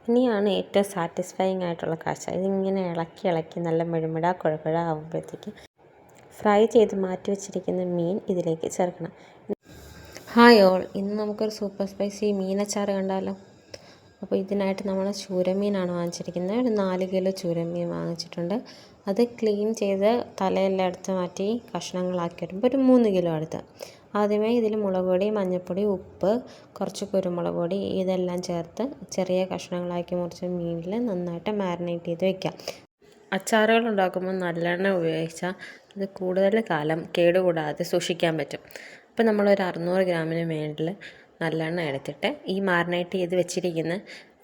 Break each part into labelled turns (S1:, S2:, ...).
S1: ഇനിയാണ് ഏറ്റവും സാറ്റിസ്ഫൈയിങ് ആയിട്ടുള്ള കാഴ്ച. ഇതിങ്ങനെ ഇളക്കി ഇളക്കി നല്ല മിഴുമിട കുഴപ്പഴ ആകുമ്പോഴത്തേക്ക് ഫ്രൈ ചെയ്ത് മാറ്റി വെച്ചിരിക്കുന്ന മീൻ ഇതിലേക്ക് ചേർക്കണം. ഹായ് ഓൾ, ഇന്ന് നമുക്കൊരു സൂപ്പർ സ്പൈസി മീനച്ചാറ് കണ്ടാലോ. അപ്പോൾ ഇതിനായിട്ട് നമ്മൾ ചൂരമീനാണ് വാങ്ങിച്ചിരിക്കുന്നത്. ഒരു 4 കിലോ ചൂരമീൻ വാങ്ങിച്ചിട്ടുണ്ട്. അത് ക്ലീൻ ചെയ്ത് തലയെല്ലാം എടുത്ത് മാറ്റി കഷ്ണങ്ങളാക്കി വരുമ്പോൾ ഒരു 3 കിലോ അടുത്ത്. ആദ്യമേ ഇതിൽ മുളക് പൊടി, മഞ്ഞൾപ്പൊടി, ഉപ്പ്, കുറച്ച് കുരുമുളക് പൊടി ഇതെല്ലാം ചേർത്ത് ചെറിയ കഷ്ണങ്ങളാക്കി മുറിച്ച മീനിൽ നന്നായിട്ട് മാരിനേറ്റ് ചെയ്ത് വയ്ക്കാം. അച്ചാറുകൾ ഉണ്ടാക്കുമ്പോൾ നല്ലെണ്ണ ഉപയോഗിച്ചാൽ ഇത് കൂടുതൽ കാലം കേടുകൂടാതെ സൂക്ഷിക്കാൻ പറ്റും. അപ്പോൾ നമ്മളൊരു 600 ഗ്രാമിന് മേളിൽ നല്ലെണ്ണ എടുത്തിട്ട് ഈ മാരിനേറ്റ് ചെയ്ത് വെച്ചിരിക്കുന്ന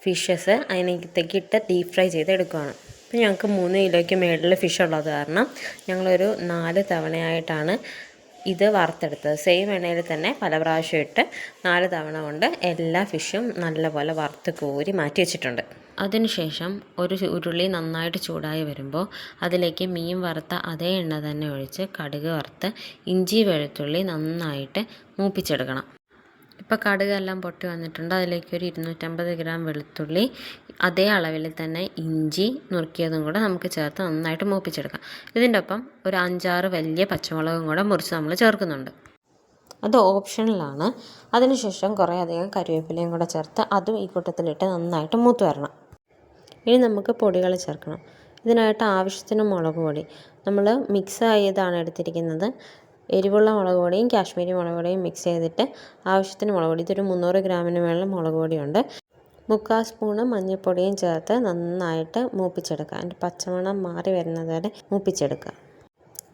S1: ഫിഷസ് അതിനകത്തേക്ക് ഇട്ട് ഡീപ് ഫ്രൈ ചെയ്ത് എടുക്കുകയാണ്. അപ്പോൾ ഞങ്ങൾക്ക് 3 കിലോയ്ക്ക് മേളിൽ ഫിഷ് ഉള്ളത് കാരണം ഞങ്ങളൊരു 4 തവണയായിട്ടാണ് ഇത് വറുത്തെടുത്തത്. സെയിം എണ്ണയിൽ തന്നെ പല പ്രാവശ്യം ഇട്ട് 4 തവണ കൊണ്ട് എല്ലാ ഫിഷും നല്ലപോലെ വറുത്ത് കോരി മാറ്റി വെച്ചിട്ടുണ്ട്. അതിനുശേഷം ഒരു ഉരുളി നന്നായിട്ട് ചൂടായി വരുമ്പോൾ അതിലേക്ക് മീൻ വറുത്ത അതേ എണ്ണ തന്നെ ഒഴിച്ച് കടുക് വറുത്ത് ഇഞ്ചി വെളുത്തുള്ളി നന്നായിട്ട് മൂപ്പിച്ചെടുക്കണം. ഇപ്പോൾ കടുകെല്ലാം പൊട്ടി വന്നിട്ടുണ്ട്. അതിലേക്ക് ഒരു 250 ഗ്രാം വെളുത്തുള്ളി, അതേ അളവിൽ തന്നെ ഇഞ്ചി നുറുക്കിയതും കൂടെ നമുക്ക് ചേർത്ത് നന്നായിട്ട് മൂപ്പിച്ചെടുക്കാം. ഇതിൻ്റെ ഒപ്പം ഒരു 5-6 വലിയ പച്ചമുളകും കൂടെ മുറിച്ച് നമ്മൾ ചേർക്കുന്നുണ്ട്. അത് ഓപ്ഷണലാണ്. അതിനുശേഷം കുറേ അധികം കറിവേപ്പിലയും കൂടെ ചേർത്ത് അതും ഈ കൂട്ടത്തിലിട്ട് നന്നായിട്ട് മൂത്ത് വരണം. ഇനി നമുക്ക് പൊടികൾ ചേർക്കണം. ഇതിനായിട്ട് ആവശ്യത്തിന് മുളക് പൊടി നമ്മൾ മിക്സ് ചെയ്താണ് എടുത്തിരിക്കുന്നത്. എരിവുള്ള മുളക് പൊടിയും കാശ്മീരി മുളക് പൊടിയും മിക്സ് ചെയ്തിട്ട് ആവശ്യത്തിന് മുളക് പൊടി, ഇതൊരു 300 ഗ്രാമിന് മേളിൽ മുളക് പൊടിയുണ്ട്. 3/4 സ്പൂണ് മഞ്ഞൾപ്പൊടിയും ചേർത്ത് നന്നായിട്ട് മൂപ്പിച്ചെടുക്കുക. അതിൻ്റെ പച്ചമണം മാറി വരുന്നത് വരെ മൂപ്പിച്ചെടുക്കുക.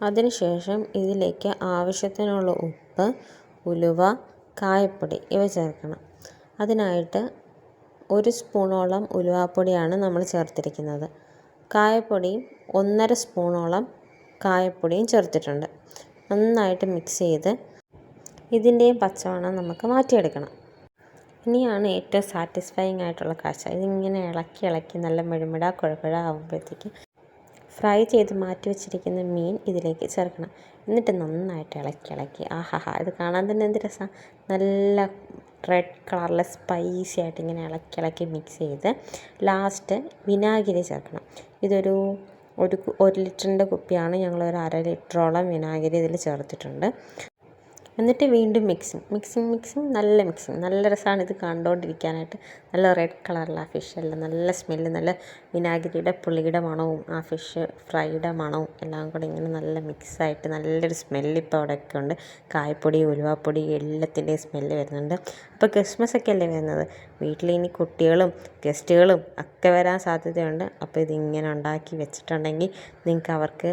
S1: അതിനുശേഷം ഇതിലേക്ക് ആവശ്യത്തിനുള്ള ഉപ്പ്, ഉലുവ, കായപ്പൊടി ഇവ ചേർക്കണം. അതിനായിട്ട് 1 സ്പൂണോളം ഉലുവാപ്പൊടിയാണ് നമ്മൾ ചേർത്തിരിക്കുന്നത്. കായപ്പൊടിയും 1.5 സ്പൂണോളം കായപ്പൊടിയും ചേർത്തിട്ടുണ്ട്. നന്നായിട്ട് മിക്സ് ചെയ്ത് ഇതിൻ്റെയും പച്ചമണം നമുക്ക് മാറ്റിയെടുക്കണം. ഇനിയാണ് ഏറ്റവും സാറ്റിസ്ഫൈയിങ് ആയിട്ടുള്ള കാഴ്ച. ഇതിങ്ങനെ ഇളക്കി ഇളക്കി നല്ല മിഴുമിട കുഴപ്പഴ ആകുമ്പോഴത്തേക്ക് ഫ്രൈ ചെയ്ത് മാറ്റി വെച്ചിരിക്കുന്ന മീൻ ഇതിലേക്ക് ചേർക്കണം. എന്നിട്ട് നന്നായിട്ട് ഇളക്കി ഇളക്കി ഇത് കാണാൻ തന്നെ എന്ത് രസമാണ്. നല്ല റെഡ് കളറിൽ സ്പൈസി ആയിട്ട് ഇങ്ങനെ ഇളക്കി ഇളക്കി മിക്സ് ചെയ്ത് ലാസ്റ്റ് വിനാഗിരി ചേർക്കണം. ഇതൊരു 1 ലിറ്ററിൻ്റെ കുപ്പിയാണ്. ഞങ്ങളൊരു 1/2 ലിറ്ററോളം വിനാഗിരി ഇതിൽ ചേർത്തിട്ടുണ്ട്. എന്നിട്ട് വീണ്ടും മിക്സിങ് നല്ല രസമാണ് ഇത് കണ്ടുകൊണ്ടിരിക്കാനായിട്ട്. നല്ല റെഡ് കളറിൽ ആ ഫിഷെല്ലാം നല്ല സ്മെല്ല്, നല്ല വിനാഗിരിയുടെ പുളിയുടെ മണവും ആ ഫിഷ് ഫ്രൈയുടെ മണവും എല്ലാം കൂടെ ഇങ്ങനെ നല്ല മിക്സായിട്ട് നല്ലൊരു സ്മെല്ല് ഇപ്പോൾ അവിടെയൊക്കെ ഉണ്ട്. കായപ്പൊടി, ഉലുവാപ്പൊടി എല്ലാത്തിൻ്റെയും സ്മെല്ല് വരുന്നുണ്ട്. അപ്പോൾ ക്രിസ്മസൊക്കെ അല്ലേ വരുന്നത്, വീട്ടിലിനി കുട്ടികളും ഗസ്റ്റുകളും ഒക്കെ വരാൻ സാധ്യതയുണ്ട്. അപ്പോൾ ഇതിങ്ങനെ ഉണ്ടാക്കി വെച്ചിട്ടുണ്ടെങ്കിൽ നിങ്ങൾക്ക് അവർക്ക്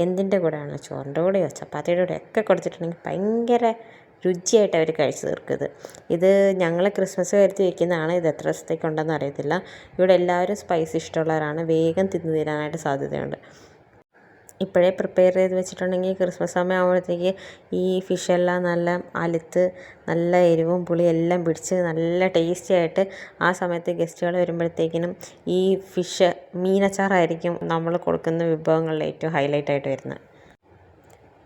S1: എന്തിൻ്റെ കൂടെയാണോ, ചോറിൻ്റെ കൂടെയോ ചപ്പാത്തിയുടെ കൂടെയോ ഒക്കെ കൊടുത്തിട്ടുണ്ടെങ്കിൽ ഭയങ്കര രുചിയായിട്ട് അവർ കഴിച്ചു തീർക്കും. ഇത് ഞങ്ങൾ ക്രിസ്മസ് കരുതി വയ്ക്കുന്നതാണ്. ഇത് എത്ര ദിവസത്തേക്കുണ്ടെന്ന് അറിയത്തില്ല. ഇവിടെ എല്ലാവരും സ്പൈസ് ഇഷ്ടമുള്ളവരാണ്. വേഗം തിന്നു തീരാനായിട്ട് സാധ്യതയുണ്ട്. ഇപ്പോഴേ പ്രിപ്പയർ ചെയ്ത് വെച്ചിട്ടുണ്ടെങ്കിൽ ക്രിസ്മസ് സമയം ആകുമ്പോഴത്തേക്ക് ഈ ഫിഷെല്ലാം നല്ല അലുത്ത് നല്ല എരിവും പുളിയും എല്ലാം പിടിച്ച് നല്ല ടേസ്റ്റി ആയിട്ട് ആ സമയത്ത് ഗസ്റ്റുകൾ വരുമ്പോഴത്തേക്കിനും ഈ ഫിഷ് മീനച്ചാറായിരിക്കും നമ്മൾ കൊടുക്കുന്ന വിഭവങ്ങളിൽ ഏറ്റവും ഹൈലൈറ്റ് ആയിട്ട് വരുന്നത്.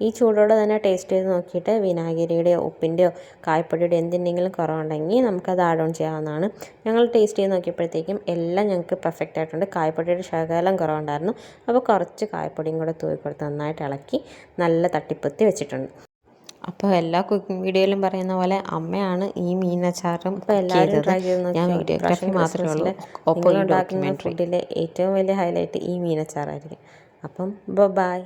S1: ഈ ചൂടോടെ തന്നെ ടേസ്റ്റ് ചെയ്ത് നോക്കിയിട്ട് വിനാഗിരിയുടെയോ ഉപ്പിൻ്റെയോ കായപ്പൊടിയുടെ എന്തിൻ്റെങ്കിലും കുറവുണ്ടെങ്കിൽ നമുക്കത് ആഡ് ഓൺ ചെയ്യാവുന്നതാണ്. ഞങ്ങൾ ടേസ്റ്റ് ചെയ്ത് നോക്കിയപ്പോഴത്തേക്കും എല്ലാം ഞങ്ങൾക്ക് പെർഫെക്റ്റ് ആയിട്ടുണ്ട്. കായപ്പൊടിയുടെ ശകലം കുറവുണ്ടായിരുന്നു. അപ്പോൾ കുറച്ച് കായപ്പൊടിയും കൂടെ തൂവിക്കൊടുത്ത് നന്നായിട്ട് ഇളക്കി നല്ല തട്ടിപ്പൊത്തി വെച്ചിട്ടുണ്ട്. അപ്പോൾ എല്ലാ കുക്കിംഗ് വീഡിയോയിലും പറയുന്ന പോലെ അമ്മയാണ് ഈ മീനച്ചാറും. അപ്പോൾ എല്ലാവരും ട്രൈ ചെയ്ത് നോക്കി. ഞാൻ വീഡിയോഗ്രാഫി മാത്രമേ ഉള്ളൂ. ഒപ്പം ഉണ്ടാക്കുന്ന ഫുഡിലെ ഏറ്റവും വലിയ ഹൈലൈറ്റ് ഈ മീനച്ചാറായിരിക്കും. അപ്പം ബൈ.